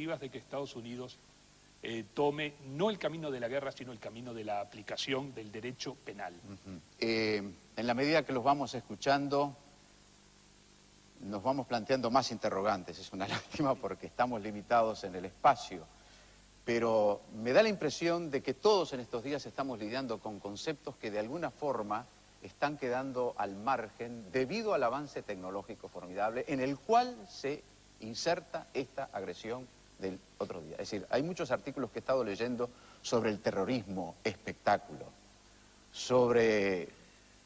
expectativas de que Estados Unidos tome no el camino de la guerra, sino el camino de la aplicación del derecho penal? En la medida que los vamos escuchando, nos vamos planteando más interrogantes. Es una lástima porque estamos limitados en el espacio. Pero me da la impresión de que todos en estos días estamos lidiando con conceptos que de alguna forma están quedando al margen debido al avance tecnológico formidable en el cual se inserta esta agresión del otro día. Es decir, hay muchos artículos que he estado leyendo sobre el terrorismo espectáculo, sobre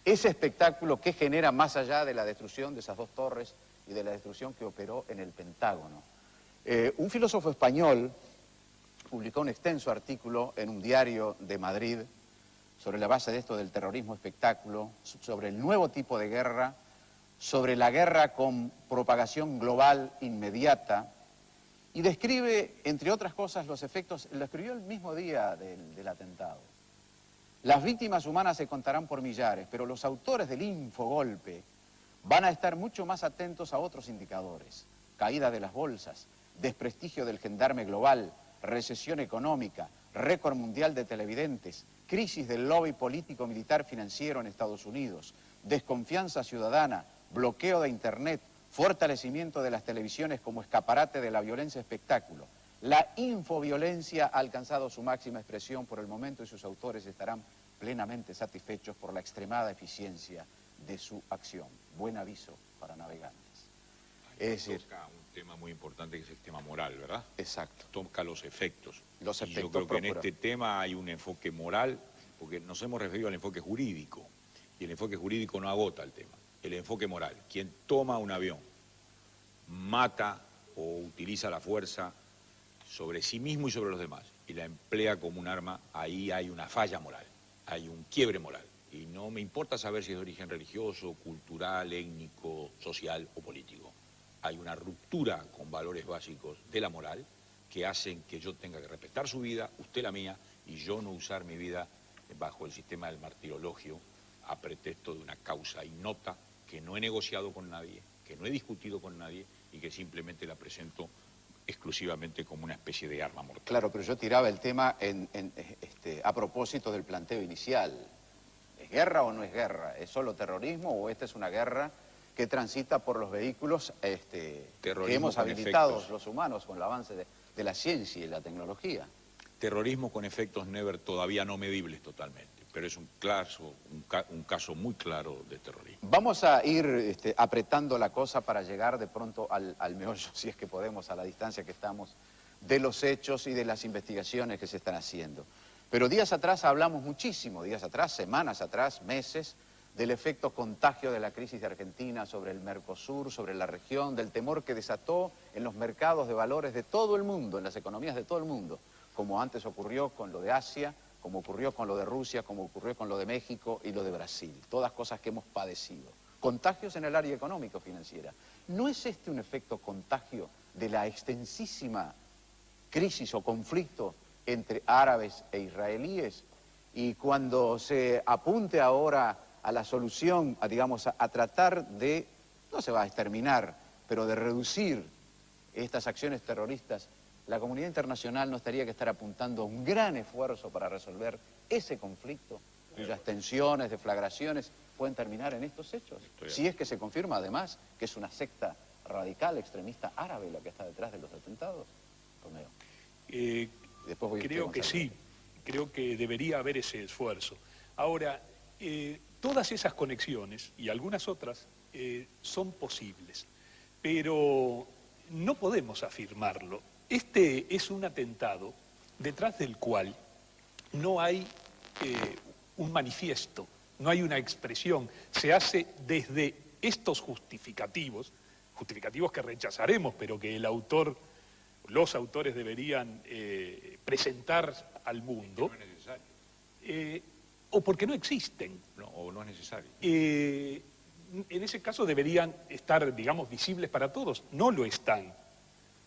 ese espectáculo que genera más allá de la destrucción de esas dos torres y de la destrucción que operó en el Pentágono. Un filósofo español publicó un extenso artículo en un diario de Madrid sobre la base de esto del terrorismo espectáculo, sobre el nuevo tipo de guerra, sobre la guerra con propagación global inmediata, y describe, entre otras cosas, los efectos, lo escribió el mismo día del atentado. Las víctimas humanas se contarán por millares, pero los autores del infogolpe van a estar mucho más atentos a otros indicadores: caída de las bolsas, desprestigio del gendarme global, recesión económica, récord mundial de televidentes, crisis del lobby político, militar, financiero en Estados Unidos, desconfianza ciudadana, bloqueo de Internet, fortalecimiento de las televisiones como escaparate de la violencia espectáculo. La infoviolencia ha alcanzado su máxima expresión por el momento y sus autores estarán plenamente satisfechos por la extremada eficiencia de su acción. Buen aviso para navegantes. Es decir, toca un tema muy importante que es el tema moral, ¿verdad? Exacto. Toca los efectos. Los efectos. Yo creo que en este tema hay un enfoque moral, porque nos hemos referido al enfoque jurídico, y el enfoque jurídico no agota el tema. El enfoque moral: quien toma un avión, mata o utiliza la fuerza sobre sí mismo y sobre los demás, y la emplea como un arma, ahí hay una falla moral, hay un quiebre moral. Y no me importa saber si es de origen religioso, cultural, étnico, social o político. Hay una ruptura con valores básicos de la moral que hacen que yo tenga que respetar su vida, usted la mía, y yo no usar mi vida bajo el sistema del martirologio a pretexto de una causa ignota que no he negociado con nadie, que no he discutido con nadie y que simplemente la presento exclusivamente como una especie de arma mortal. Claro, pero yo tiraba el tema a propósito del planteo inicial. ¿Es guerra o no es guerra? ¿Es solo terrorismo o esta es una guerra que transita por los vehículos que hemos habilitado los humanos con el avance de la ciencia y la tecnología? Terrorismo con efectos never todavía no medibles totalmente, pero es un caso muy claro de terrorismo. Vamos a ir apretando la cosa para llegar de pronto al meollo, si es que podemos, a la distancia que estamos, de los hechos y de las investigaciones que se están haciendo. Pero días atrás hablamos muchísimo, días atrás, semanas atrás, meses, del efecto contagio de la crisis de Argentina sobre el Mercosur, sobre la región, del temor que desató en los mercados de valores de todo el mundo, en las economías de todo el mundo, como antes ocurrió con lo de Asia, como ocurrió con lo de Rusia, como ocurrió con lo de México y lo de Brasil. Todas cosas que hemos padecido. Contagios en el área económico-financiera. ¿No es este un efecto contagio de la extensísima crisis o conflicto entre árabes e israelíes? Y cuando se apunte ahora a la solución, a tratar de, no se va a exterminar, pero de reducir estas acciones terroristas, la comunidad internacional no estaría que estar apuntando a un gran esfuerzo para resolver ese conflicto, cuyas tensiones, deflagraciones pueden terminar en estos hechos. Si es que se confirma además que es una secta radical, extremista árabe la que está detrás de los atentados. Romeo. Creo que sí, creo que debería haber ese esfuerzo. Ahora, todas esas conexiones y algunas otras son posibles, pero no podemos afirmarlo. Este es un atentado detrás del cual no hay un manifiesto, no hay una expresión. Se hace desde estos justificativos que rechazaremos, pero que los autores deberían presentar al mundo. No es necesario. O porque no existen. No, o no es necesario. En ese caso deberían estar, digamos, visibles para todos. No lo están.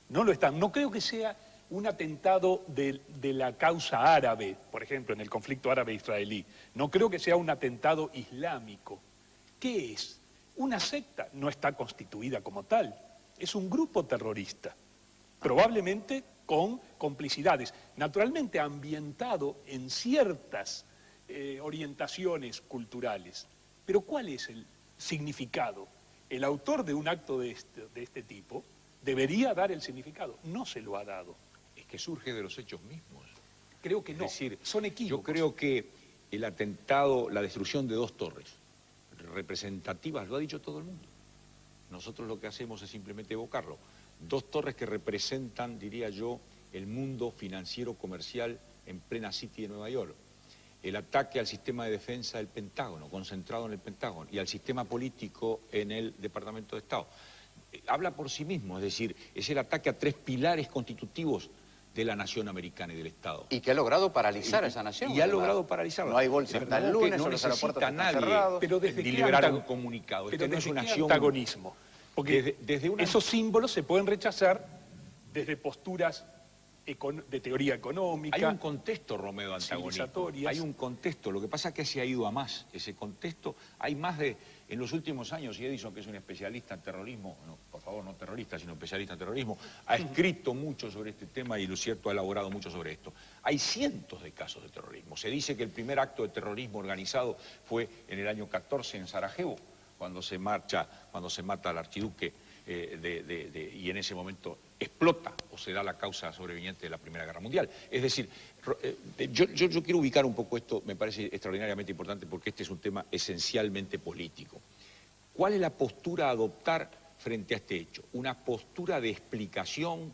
No lo están. No creo que sea un atentado de la causa árabe, por ejemplo, en el conflicto árabe-israelí. No creo que sea un atentado islámico. ¿Qué es? Una secta. No está constituida como tal. Es un grupo terrorista. Probablemente con complicidades, naturalmente ambientado en ciertas orientaciones culturales. Pero ¿cuál es el significado? El autor de un acto de este tipo debería dar el significado, no se lo ha dado. Es que surge de los hechos mismos. Creo que no, Es decir, son equívocos. yo creo que el atentado, la destrucción de 2 torres representativas, lo ha dicho todo el mundo. Nosotros lo que hacemos es simplemente evocarlo. 2 torres que representan, diría yo, el mundo financiero comercial en plena City de Nueva York. El ataque al sistema de defensa del Pentágono, concentrado en el Pentágono, y al sistema político en el Departamento de Estado. Habla por sí mismo, es decir, es el ataque a 3 pilares constitutivos de la nación americana y del Estado. Y que ha logrado paralizar a esa nación. Y ha logrado paralizarla. No hay bolsa hasta el lunes, no los aeropuertos necesita están nadie cerrados. Pero desde ni qué liberar un comunicado. Pero No es desde una qué acción... antagonismo. Porque desde esos símbolos se pueden rechazar desde posturas de teoría económica. Hay un contexto, Romeo, antagónico. Civilizatorias. Hay un contexto. Lo que pasa es que se ha ido a más. Ese contexto, hay más de... En los últimos años, y Edison, que es un especialista en terrorismo, no, por favor, no terrorista, sino especialista en terrorismo, ha escrito mucho sobre este tema y, lo cierto, ha elaborado mucho sobre esto. Hay cientos de casos de terrorismo. Se dice que el primer acto de terrorismo organizado fue en el año 14 en Sarajevo, cuando se mata al archiduque y en ese momento explota o se da la causa sobreviviente de la Primera Guerra Mundial. Es decir, yo quiero ubicar un poco esto, me parece extraordinariamente importante porque este es un tema esencialmente político. ¿Cuál es la postura a adoptar frente a este hecho? ¿Una postura de explicación,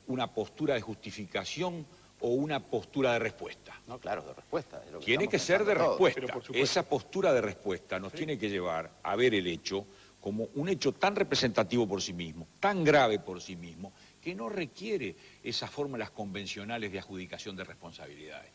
una postura de justificación o una postura de respuesta? No, claro, de respuesta. Es lo que Tiene que ser de todos. respuesta. Esa postura de respuesta nos tiene que llevar a ver el hecho como un hecho tan representativo por sí mismo, tan grave por sí mismo, que no requiere esas fórmulas convencionales de adjudicación de responsabilidades.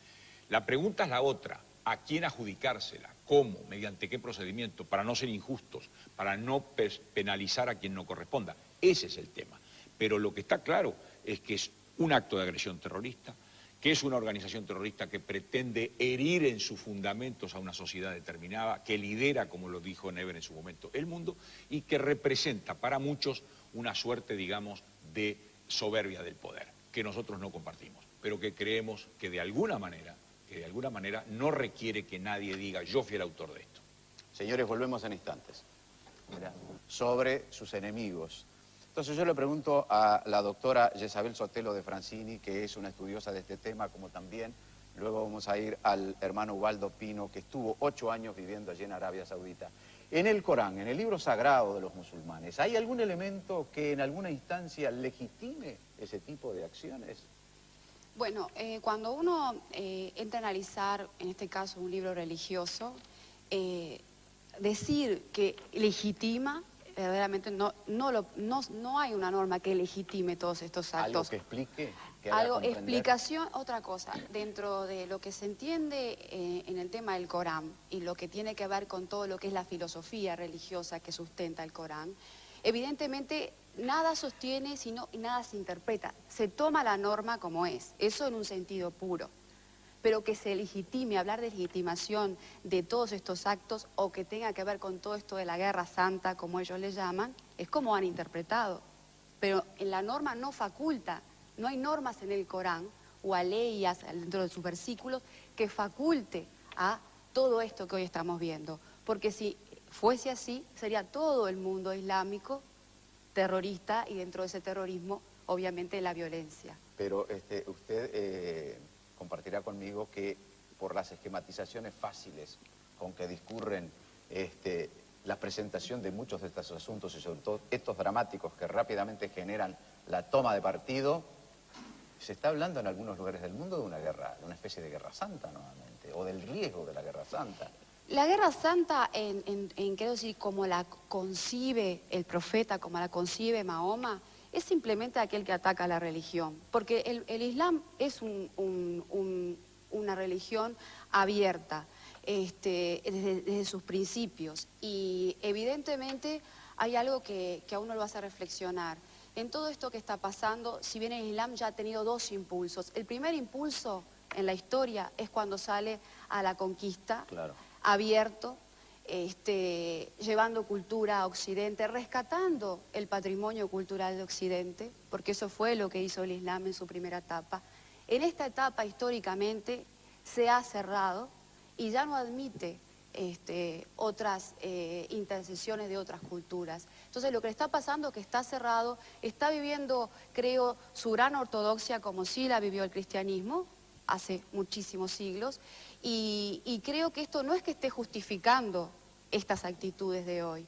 La pregunta es la otra: ¿a quién adjudicársela? ¿Cómo? ¿Mediante qué procedimiento? Para no ser injustos, para no penalizar a quien no corresponda. Ese es el tema. Pero lo que está claro es que es un acto de agresión terrorista, que es una organización terrorista que pretende herir en sus fundamentos a una sociedad determinada, que lidera, como lo dijo Never en su momento, el mundo, y que representa para muchos una suerte, digamos, de soberbia del poder, que nosotros no compartimos, pero que creemos que de alguna manera no requiere que nadie diga yo fui el autor de esto. Señores, volvemos en instantes. Mira, sobre sus enemigos. Entonces yo le pregunto a la doctora Jezabel Sotelo de Francini, que es una estudiosa de este tema, como también luego vamos a ir al hermano Ubaldo Pino, que estuvo 8 años viviendo allí en Arabia Saudita. En el Corán, en el libro sagrado de los musulmanes, ¿hay algún elemento que en alguna instancia legitime ese tipo de acciones? Bueno, cuando uno entra a analizar, en este caso, un libro religioso, decir que legitima, verdaderamente no hay una norma que legitime todos estos actos. ¿Algo que explique? Que haga Algo, comprender. explicación, otra cosa. Dentro de lo que se entiende en el tema del Corán y lo que tiene que ver con todo lo que es la filosofía religiosa que sustenta el Corán, evidentemente nada sostiene y nada se interpreta. Se toma la norma como es, eso en un sentido puro. Pero que se legitime, hablar de legitimación de todos estos actos o que tenga que ver con todo esto de la Guerra Santa, como ellos le llaman, es como han interpretado. Pero en la norma no faculta, no hay normas en el Corán o aleyas dentro de sus versículos que faculte a todo esto que hoy estamos viendo. Porque si fuese así, sería todo el mundo islámico terrorista y dentro de ese terrorismo, obviamente, la violencia. Pero usted compartirá conmigo que por las esquematizaciones fáciles con que discurren la presentación de muchos de estos asuntos y sobre todo estos dramáticos que rápidamente generan la toma de partido, se está hablando en algunos lugares del mundo de una guerra, de una especie de guerra santa nuevamente, o del riesgo de la guerra santa. La Guerra Santa, quiero decir, como la concibe el profeta, como la concibe Mahoma, es simplemente aquel que ataca la religión. Porque el Islam es una religión abierta desde sus principios. Y evidentemente hay algo que a uno lo hace reflexionar. En todo esto que está pasando, si bien el Islam ya ha tenido 2 impulsos. El primer impulso en la historia es cuando sale a la conquista, Claro. abierto, llevando cultura a Occidente, rescatando el patrimonio cultural de Occidente, porque eso fue lo que hizo el Islam en su primera etapa. En esta etapa, históricamente, se ha cerrado y ya no admite otras intercesiones de otras culturas. Entonces lo que le está pasando es que está cerrado, está viviendo, creo, su gran ortodoxia como sí la vivió el cristianismo hace muchísimos siglos, y creo que esto no es que esté justificando estas actitudes de hoy.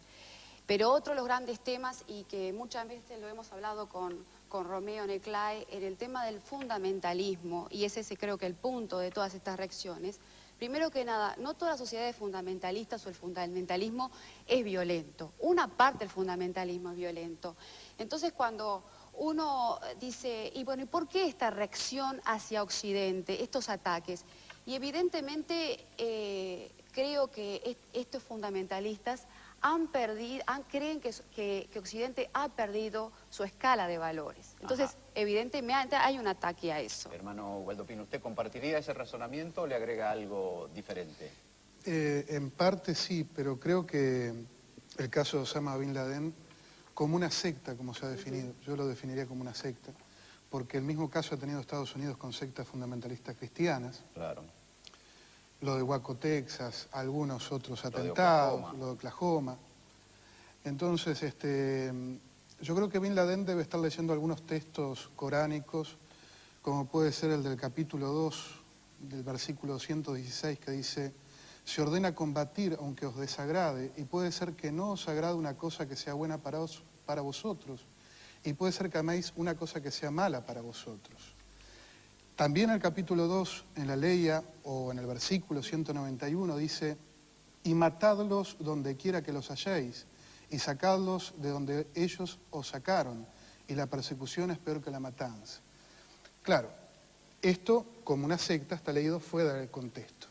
Pero otro de los grandes temas, y que muchas veces lo hemos hablado con Romeo Neclae, en el tema del fundamentalismo, y es ese creo que el punto de todas estas reacciones. Primero que nada, no todas las sociedades fundamentalistas o el fundamentalismo es violento. Una parte del fundamentalismo es violento. Entonces cuando uno dice, y bueno, ¿y por qué esta reacción hacia Occidente, estos ataques? Y evidentemente creo que estos fundamentalistas creen que Occidente ha perdido su escala de valores. Entonces, evidentemente hay un ataque a eso. Hermano Gualdopino, ¿usted compartiría ese razonamiento o le agrega algo diferente? En parte sí, pero creo que el caso de Osama Bin Laden, como una secta, como se ha definido, yo lo definiría como una secta, porque el mismo caso ha tenido Estados Unidos con sectas fundamentalistas cristianas. Claro. Lo de Waco, Texas, algunos otros atentados, lo de Oklahoma. Entonces, yo creo que Bin Laden debe estar leyendo algunos textos coránicos, como puede ser el del capítulo 2, del versículo 116, que dice: se ordena combatir aunque os desagrade, y puede ser que no os agrade una cosa que sea buena para vosotros, y puede ser que améis una cosa que sea mala para vosotros. También el capítulo 2, en la Leia, o en el versículo 191, dice: y matadlos donde quiera que los halléis, y sacadlos de donde ellos os sacaron, y la persecución es peor que la matanza. Claro, esto, como una secta, está leído fuera del contexto.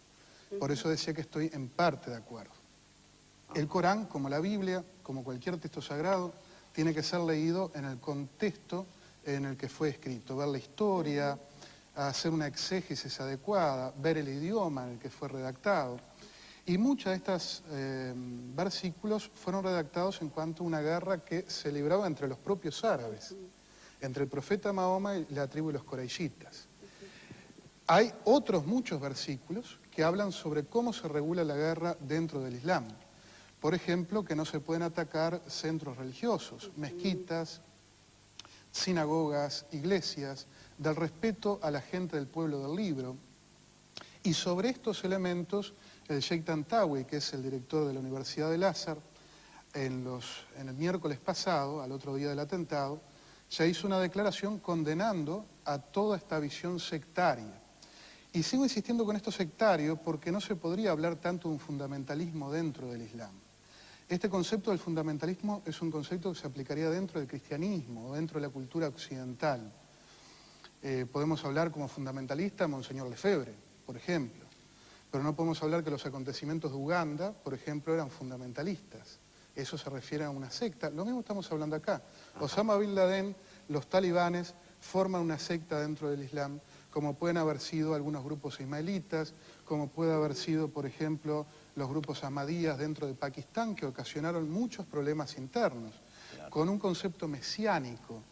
Por eso decía que estoy en parte de acuerdo. El Corán, como la Biblia, como cualquier texto sagrado, tiene que ser leído en el contexto en el que fue escrito, ver la historia, hacer una exégesis adecuada, ver el idioma en el que fue redactado. Y muchos de estos versículos fueron redactados en cuanto a una guerra que se libraba entre los propios árabes, entre el profeta Mahoma y la tribu de los coreishitas. Hay otros muchos versículos que hablan sobre cómo se regula la guerra dentro del Islam. Por ejemplo, que no se pueden atacar centros religiosos, mezquitas, sinagogas, iglesias, del respeto a la gente del pueblo del libro. Y sobre estos elementos, el Sheikh Tantawi, que es el director de la Universidad del Azhar, en el miércoles pasado, al otro día del atentado, se hizo una declaración condenando a toda esta visión sectaria. Y sigo insistiendo con esto sectario porque no se podría hablar tanto de un fundamentalismo dentro del Islam. Este concepto del fundamentalismo es un concepto que se aplicaría dentro del cristianismo, dentro de la cultura occidental. Podemos hablar como fundamentalista Monseñor Lefebvre, por ejemplo, pero no podemos hablar que los acontecimientos de Uganda, por ejemplo, eran fundamentalistas. Eso se refiere a una secta. Lo mismo estamos hablando acá. Osama Bin Laden, los talibanes, forman una secta dentro del Islam, como pueden haber sido algunos grupos ismaelitas, como puede haber sido, por ejemplo, los grupos ahmadíes dentro de Pakistán, que ocasionaron muchos problemas internos, con un concepto mesiánico.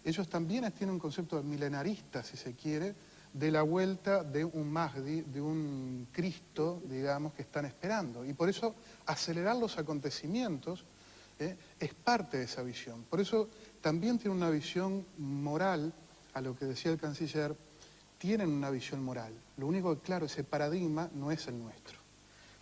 Ellos también tienen un concepto milenarista, si se quiere, de la vuelta de un Mahdi, de un Cristo, digamos, que están esperando. Y por eso acelerar los acontecimientos es parte de esa visión. Por eso también tienen una visión moral, a lo que decía el canciller, tienen una visión moral. Lo único que, claro, ese paradigma no es el nuestro.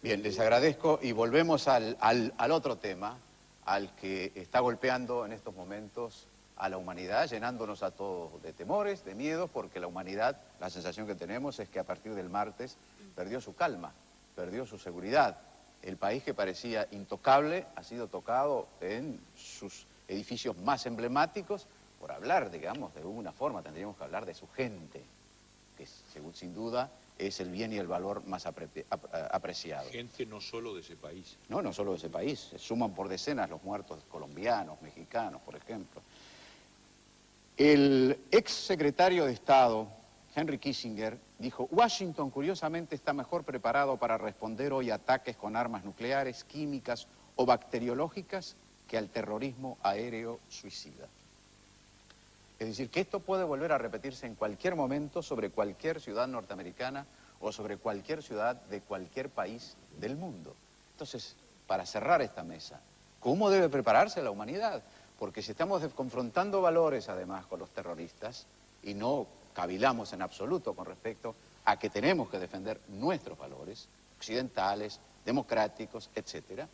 Bien, les agradezco y volvemos al otro tema, al que está golpeando en estos momentos a la humanidad, llenándonos a todos de temores, de miedos, porque la humanidad, la sensación que tenemos es que a partir del martes perdió su calma, perdió su seguridad. El país que parecía intocable ha sido tocado en sus edificios más emblemáticos. Por hablar, digamos, de alguna forma tendríamos que hablar de su gente, que sin duda es el bien y el valor más apreciado. Gente no solo de ese país. No, no solo de ese país. Se suman por decenas los muertos colombianos, mexicanos, por ejemplo. El ex secretario de Estado, Henry Kissinger, dijo, Washington curiosamente está mejor preparado para responder hoy a ataques con armas nucleares, químicas o bacteriológicas que al terrorismo aéreo suicida. Es decir, que esto puede volver a repetirse en cualquier momento sobre cualquier ciudad norteamericana o sobre cualquier ciudad de cualquier país del mundo. Entonces, para cerrar esta mesa, ¿cómo debe prepararse la humanidad? Porque si estamos confrontando valores, además, con los terroristas, y no cavilamos en absoluto con respecto a que tenemos que defender nuestros valores, occidentales, democráticos, etcétera,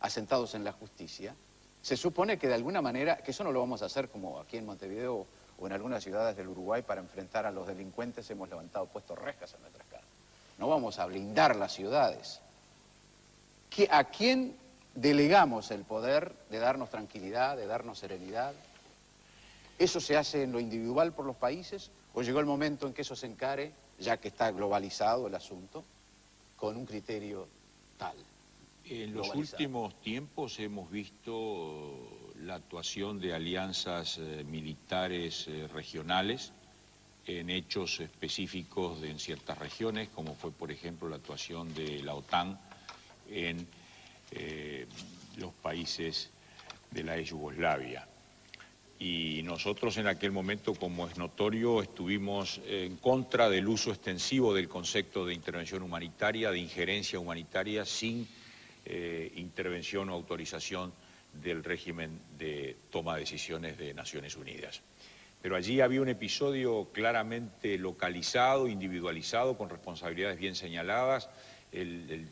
asentados en la justicia, se supone que de alguna manera, que eso no lo vamos a hacer como aquí en Montevideo o en algunas ciudades del Uruguay para enfrentar a los delincuentes, hemos puesto rejas en nuestras casas. No vamos a blindar las ciudades. ¿A quién delegamos el poder de darnos tranquilidad, de darnos serenidad? ¿Eso se hace en lo individual por los países o llegó el momento en que eso se encare, ya que está globalizado el asunto, con un criterio tal? En los últimos tiempos hemos visto la actuación de alianzas militares regionales en hechos específicos en ciertas regiones, como fue, por ejemplo, la actuación de la OTAN en los países de la ex Yugoslavia. Y nosotros en aquel momento, como es notorio, estuvimos en contra del uso extensivo del concepto de intervención humanitaria, de injerencia humanitaria, sin intervención o autorización del régimen de toma de decisiones de Naciones Unidas. Pero allí había un episodio claramente localizado, individualizado, con responsabilidades bien señaladas,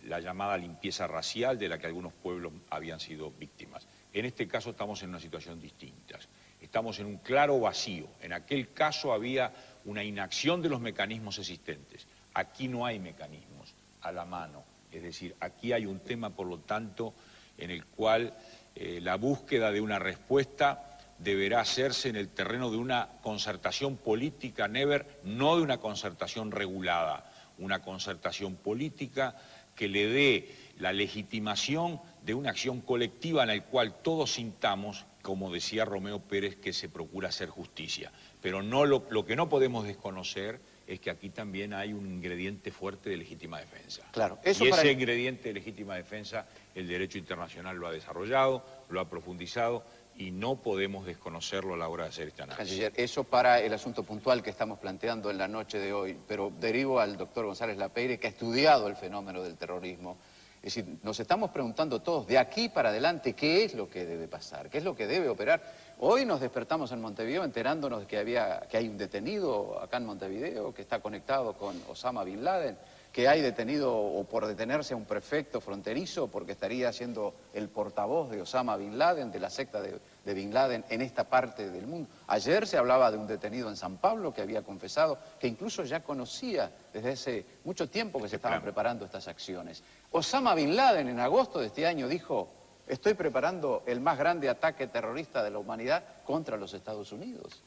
la llamada limpieza racial de la que algunos pueblos habían sido víctimas. En este caso estamos en una situación distinta. Estamos en un claro vacío. En aquel caso había una inacción de los mecanismos existentes. Aquí no hay mecanismos a la mano. Es decir, aquí hay un tema, por lo tanto, en el cual la búsqueda de una respuesta deberá hacerse en el terreno de una concertación política, no de una concertación regulada, una concertación política que le dé la legitimación de una acción colectiva en la cual todos sintamos, como decía Romeo Pérez, que se procura hacer justicia. Pero no lo que no podemos desconocer es que aquí también hay un ingrediente fuerte de legítima defensa. Claro, y ese ingrediente de legítima defensa, el derecho internacional lo ha desarrollado, lo ha profundizado, y no podemos desconocerlo a la hora de hacer este análisis. Canciller, eso para el asunto puntual que estamos planteando en la noche de hoy, pero derivo al doctor González Lapeyre, que ha estudiado el fenómeno del terrorismo. Es decir, nos estamos preguntando todos, de aquí para adelante, ¿qué es lo que debe pasar? ¿Qué es lo que debe operar? Hoy nos despertamos en Montevideo enterándonos de que hay un detenido acá en Montevideo que está conectado con Osama Bin Laden, que hay detenido o por detenerse a un prefecto fronterizo porque estaría siendo el portavoz de Osama Bin Laden, de la secta de Bin Laden en esta parte del mundo. Ayer se hablaba de un detenido en San Pablo que había confesado que incluso ya conocía desde hace mucho tiempo que se estaban preparando estas acciones. Osama Bin Laden en agosto de este año dijo: estoy preparando el más grande ataque terrorista de la humanidad contra los Estados Unidos.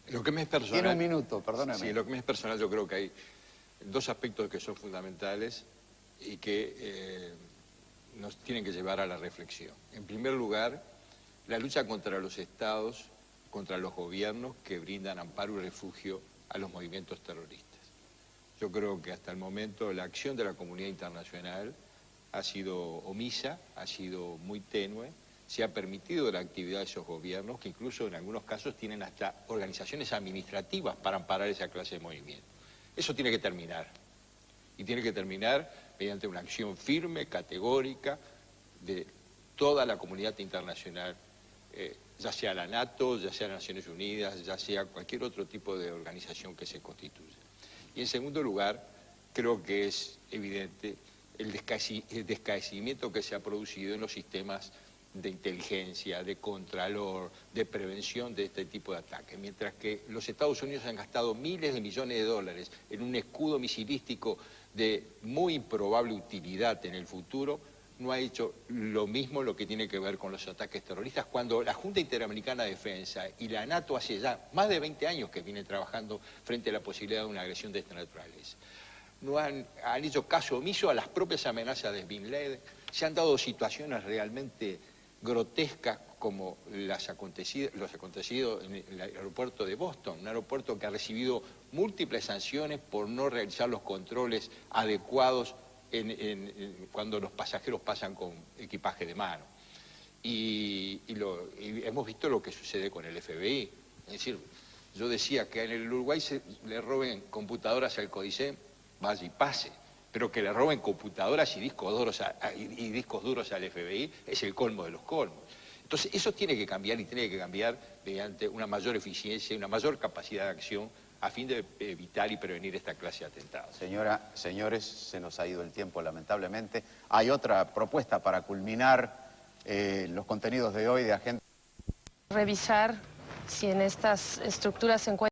Lo que me es personal... Tiene un minuto, perdóname. Sí, lo que me es personal, yo creo que hay dos aspectos que son fundamentales y que nos tienen que llevar a la reflexión. En primer lugar, la lucha contra los estados, contra los gobiernos que brindan amparo y refugio a los movimientos terroristas. Yo creo que hasta el momento la acción de la comunidad internacional ha sido omisa, ha sido muy tenue, se ha permitido la actividad de esos gobiernos que incluso en algunos casos tienen hasta organizaciones administrativas para amparar esa clase de movimiento. Eso tiene que terminar, y tiene que terminar mediante una acción firme, categórica, de toda la comunidad internacional, ya sea la NATO, ya sea las Naciones Unidas, ya sea cualquier otro tipo de organización que se constituya. Y en segundo lugar, creo que es evidente el descaecimiento que se ha producido en los sistemas de inteligencia, de contralor, de prevención de este tipo de ataques. Mientras que los Estados Unidos han gastado miles de millones de dólares en un escudo misilístico de muy improbable utilidad en el futuro, no ha hecho lo mismo lo que tiene que ver con los ataques terroristas, cuando la Junta Interamericana de Defensa y la NATO hace ya más de 20 años que vienen trabajando frente a la posibilidad de una agresión de esta naturaleza. No han hecho caso omiso a las propias amenazas de Bin Laden, se han dado situaciones realmente grotescas como los acontecidos en el aeropuerto de Boston, un aeropuerto que ha recibido múltiples sanciones por no realizar los controles adecuados cuando los pasajeros pasan con equipaje de mano. Y hemos visto lo que sucede con el FBI. Es decir, yo decía que en el Uruguay le roben computadoras al CODICEM, vaya y pase, pero que le roben computadoras y discos duros al FBI es el colmo de los colmos. Entonces, eso tiene que cambiar, y tiene que cambiar mediante una mayor eficiencia y una mayor capacidad de acción a fin de evitar y prevenir esta clase de atentados. Señores, se nos ha ido el tiempo, lamentablemente. Hay otra propuesta para culminar los contenidos de hoy de Agenda. Revisar si en estas estructuras se encuentran